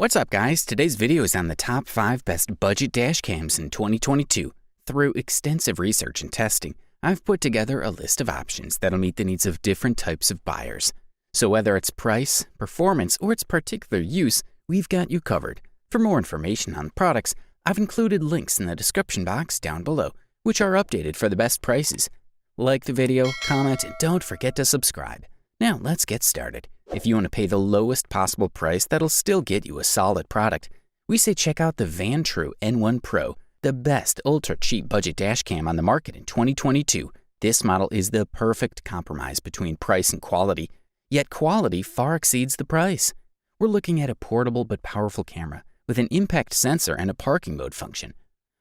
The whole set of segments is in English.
What's up guys, today's video is on the top 5 best budget dash cams in 2022. Through extensive research and testing, I've put together a list of options that'll meet the needs of different types of buyers. So whether it's price, performance, or its particular use, we've got you covered. For more information on the products, I've included links in the description box down below, which are updated for the best prices. Like the video, comment, and don't forget to subscribe. Now let's get started. If you want to pay the lowest possible price that'll still get you a solid product, we say check out the Vantrue N1 Pro, the best ultra-cheap budget dash cam on the market in 2022. This model is the perfect compromise between price and quality, yet quality far exceeds the price. We're looking at a portable but powerful camera with an impact sensor and a parking mode function.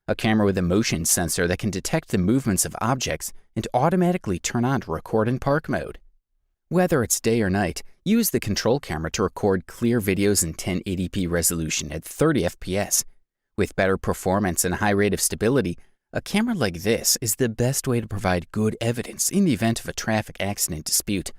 A camera with a motion sensor that can detect the movements of objects and automatically turn on to record in park mode. Whether it's day or night, use the control camera to record clear videos in 1080p resolution at 30 FPS. With better performance and a high rate of stability, a camera like this is the best way to provide good evidence in the event of a traffic accident dispute.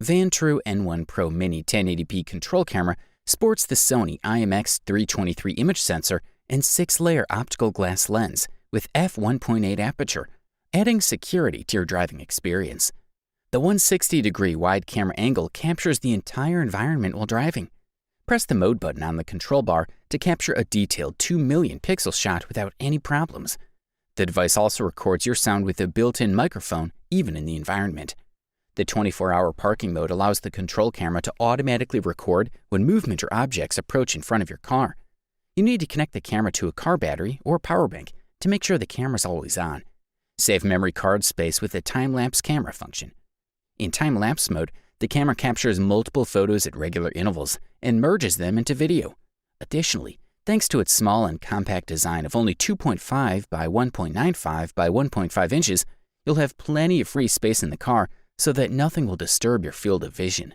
Vantrue N1 Pro Mini 1080p control camera sports the Sony IMX323 image sensor and 6-layer optical glass lens with f1.8 aperture, adding security to your driving experience. The 160-degree wide camera angle captures the entire environment while driving. Press the mode button on the control bar to capture a detailed 2 million pixel shot without any problems. The device also records your sound with a built-in microphone, even in the environment. The 24-hour parking mode allows the control camera to automatically record when movement or objects approach in front of your car. You need to connect the camera to a car battery or power bank to make sure the camera's always on. Save memory card space with the time-lapse camera function. In time-lapse mode, the camera captures multiple photos at regular intervals and merges them into video. Additionally, thanks to its small and compact design of only 2.5 by 1.95 by 1.5 inches, you'll have plenty of free space in the car so that nothing will disturb your field of vision.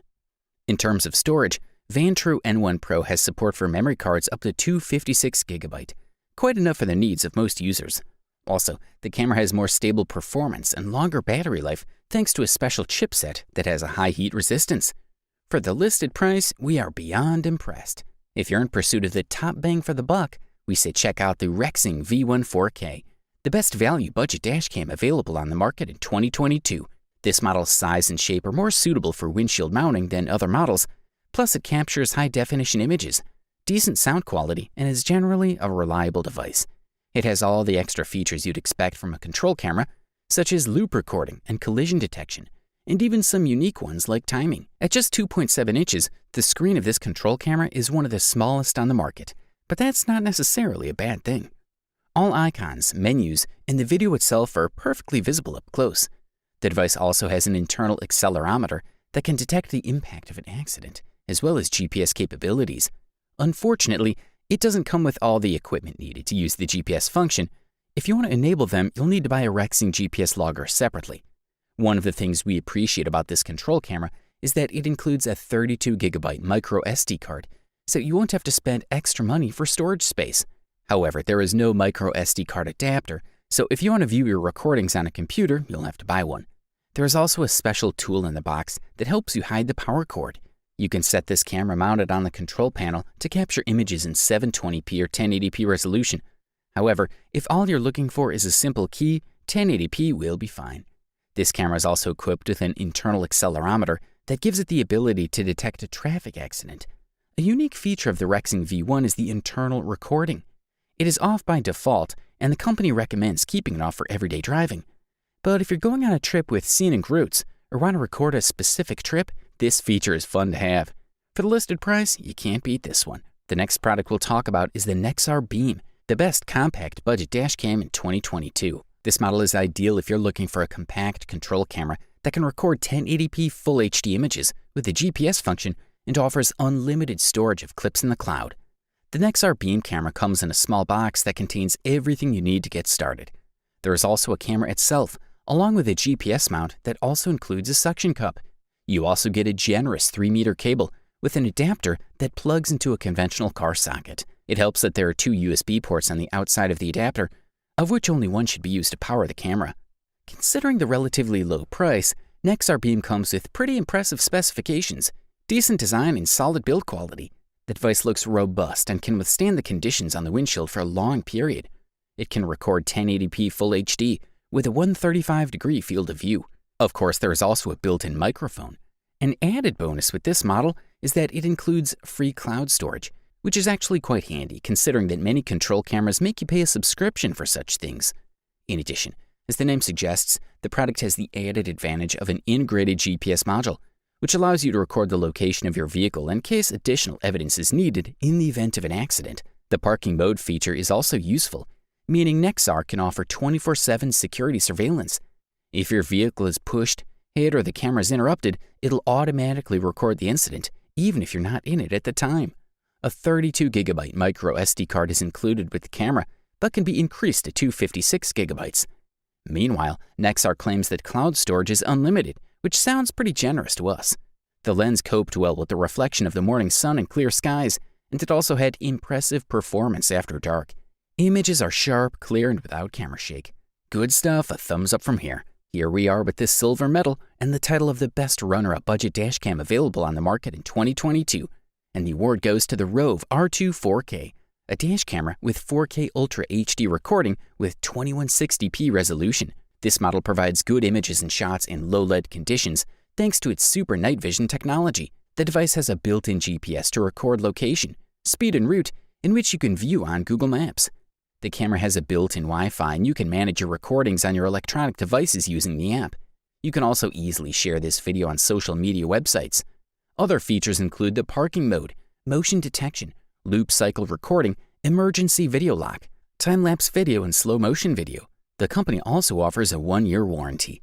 In terms of storage, Vantrue N1 Pro has support for memory cards up to 256GB, quite enough for the needs of most users. Also, the camera has more stable performance and longer battery life thanks to a special chipset that has a high heat resistance. For the listed price, we are beyond impressed. If you're in pursuit of the top bang for the buck, we say check out the Rexing V1 4K, the best value budget dash cam available on the market in 2022. This model's size and shape are more suitable for windshield mounting than other models, plus it captures high-definition images, decent sound quality, and is generally a reliable device. It has all the extra features you'd expect from a control camera, such as loop recording and collision detection, and even some unique ones like timing. At just 2.7 inches, the screen of this control camera is one of the smallest on the market, but that's not necessarily a bad thing. All icons, menus, and the video itself are perfectly visible up close. The device also has an internal accelerometer that can detect the impact of an accident, as well as GPS capabilities. Unfortunately, it doesn't come with all the equipment needed to use the GPS function. If you want to enable them, you'll need to buy a Rexing GPS logger separately. One of the things we appreciate about this control camera is that it includes a 32GB micro SD card, so you won't have to spend extra money for storage space. However, there is no micro SD card adapter, so if you want to view your recordings on a computer, you'll have to buy one. There is also a special tool in the box that helps you hide the power cord. You can set this camera mounted on the control panel to capture images in 720p or 1080p resolution. However, if all you're looking for is a simple key, 1080p will be fine. This camera is also equipped with an internal accelerometer that gives it the ability to detect a traffic accident. A unique feature of the Rexing V1 is the internal recording. It is off by default, and the company recommends keeping it off for everyday driving. But if you're going on a trip with scenic routes or want to record a specific trip, this feature is fun to have. For the listed price, you can't beat this one. The next product we'll talk about is the Nexar Beam, the best compact budget dash cam in 2022. This model is ideal if you're looking for a compact control camera that can record 1080p Full HD images with the GPS function and offers unlimited storage of clips in the cloud. The Nexar Beam camera comes in a small box that contains everything you need to get started. There is also a camera itself, along with a GPS mount that also includes a suction cup. You also get a generous 3-meter cable with an adapter that plugs into a conventional car socket. It helps that there are 2 USB ports on the outside of the adapter, of which only one should be used to power the camera. Considering the relatively low price, Nexar Beam comes with pretty impressive specifications, decent design, and solid build quality. The device looks robust and can withstand the conditions on the windshield for a long period. It can record 1080p Full HD with a 135-degree field of view. Of course, there is also a built-in microphone. An added bonus with this model is that it includes free cloud storage, which is actually quite handy considering that many control cameras make you pay a subscription for such things. In addition, as the name suggests, the product has the added advantage of an integrated GPS module, which allows you to record the location of your vehicle in case additional evidence is needed in the event of an accident. The parking mode feature is also useful, meaning Nexar can offer 24/7 security surveillance. If your vehicle is pushed, hit, or the camera is interrupted, it'll automatically record the incident, even if you're not in it at the time. A 32GB micro SD card is included with the camera, but can be increased to 256 GB. Meanwhile, Nexar claims that cloud storage is unlimited, which sounds pretty generous to us. The lens coped well with the reflection of the morning sun and clear skies, and it also had impressive performance after dark. Images are sharp, clear, and without camera shake. Good stuff, a thumbs up from here. Here we are with this silver medal and the title of the best runner-up budget dashcam available on the market in 2022. And the award goes to the Rove R2 4K, a dash camera with 4K Ultra HD recording with 2160p resolution. This model provides good images and shots in low-light conditions thanks to its super night vision technology. The device has a built-in GPS to record location, speed, and route, in which you can view on Google Maps. The camera has a built-in Wi-Fi, and you can manage your recordings on your electronic devices using the app. You can also easily share this video on social media websites. Other features include the parking mode, motion detection, loop cycle recording, emergency video lock, time-lapse video, and slow-motion video. The company also offers a 1-year warranty.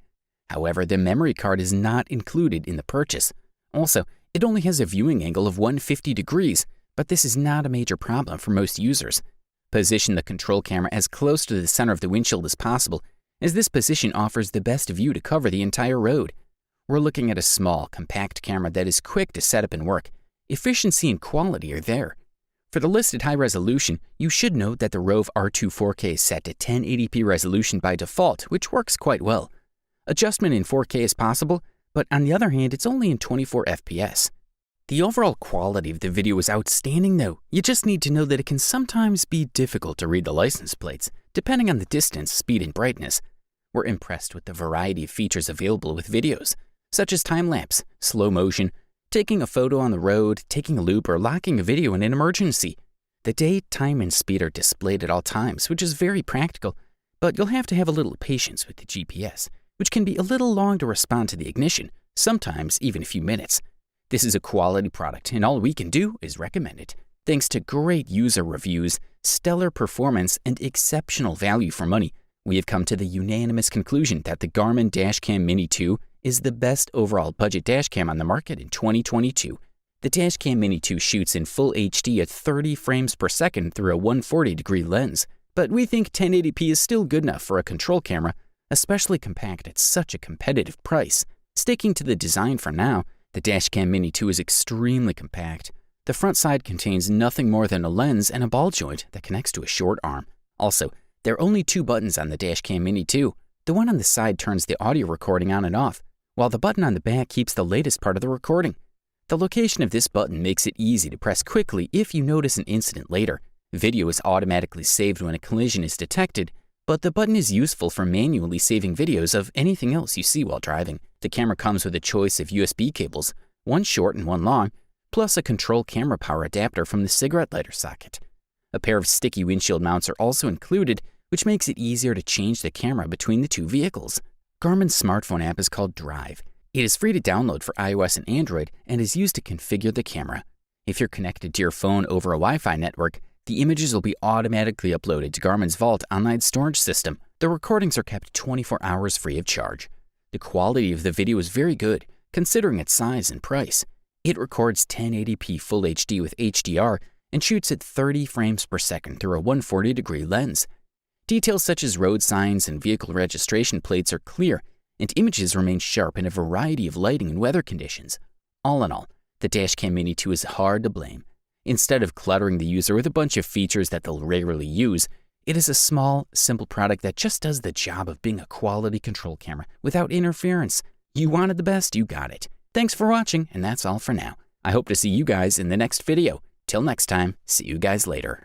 However, the memory card is not included in the purchase. Also, it only has a viewing angle of 150 degrees, but this is not a major problem for most users. Position the control camera as close to the center of the windshield as possible, as this position offers the best view to cover the entire road. We're looking at a small, compact camera that is quick to set up and work. Efficiency and quality are there. For the listed high resolution, you should note that the Rove R2 4K is set to 1080p resolution by default, which works quite well. Adjustment in 4K is possible, but on the other hand, it's only in 24 FPS. The overall quality of the video is outstanding though. You just need to know that it can sometimes be difficult to read the license plates, depending on the distance, speed, and brightness. We're impressed with the variety of features available with videos, such as time-lapse, slow motion, taking a photo on the road, taking a loop, or locking a video in an emergency. The date, time, and speed are displayed at all times, which is very practical, but you'll have to have a little patience with the GPS, which can be a little long to respond to the ignition, sometimes even a few minutes. This is a quality product, and all we can do is recommend it. Thanks to great user reviews, stellar performance, and exceptional value for money, we have come to the unanimous conclusion that the Garmin Dashcam Mini 2 is the best overall budget dashcam on the market in 2022. The Dashcam Mini 2 shoots in full HD at 30 frames per second through a 140-degree lens, but we think 1080p is still good enough for a control camera, especially compact at such a competitive price. Sticking to the design for now, the Dashcam Mini 2 is extremely compact. The front side contains nothing more than a lens and a ball joint that connects to a short arm. Also, there are only 2 buttons on the Dashcam Mini 2. The one on the side turns the audio recording on and off, while the button on the back keeps the latest part of the recording. The location of this button makes it easy to press quickly if you notice an incident later. Video is automatically saved when a collision is detected, but the button is useful for manually saving videos of anything else you see while driving. The camera comes with a choice of USB cables, one short and one long, plus a control camera power adapter from the cigarette lighter socket. A pair of sticky windshield mounts are also included, which makes it easier to change the camera between the 2 vehicles. Garmin's smartphone app is called Drive. It is free to download for iOS and Android and is used to configure the camera. If you're connected to your phone over a Wi-Fi network, the images will be automatically uploaded to Garmin's Vault online storage system. The recordings are kept 24 hours free of charge. The quality of the video is very good, considering its size and price. It records 1080p Full HD with HDR and shoots at 30 frames per second through a 140-degree lens. Details such as road signs and vehicle registration plates are clear, and images remain sharp in a variety of lighting and weather conditions. All in all, the Dashcam Mini 2 is hard to blame. Instead of cluttering the user with a bunch of features that they'll rarely use, it is a small, simple product that just does the job of being a quality control camera without interference. You wanted the best, you got it. Thanks for watching, and that's all for now. I hope to see you guys in the next video. Till next time, see you guys later.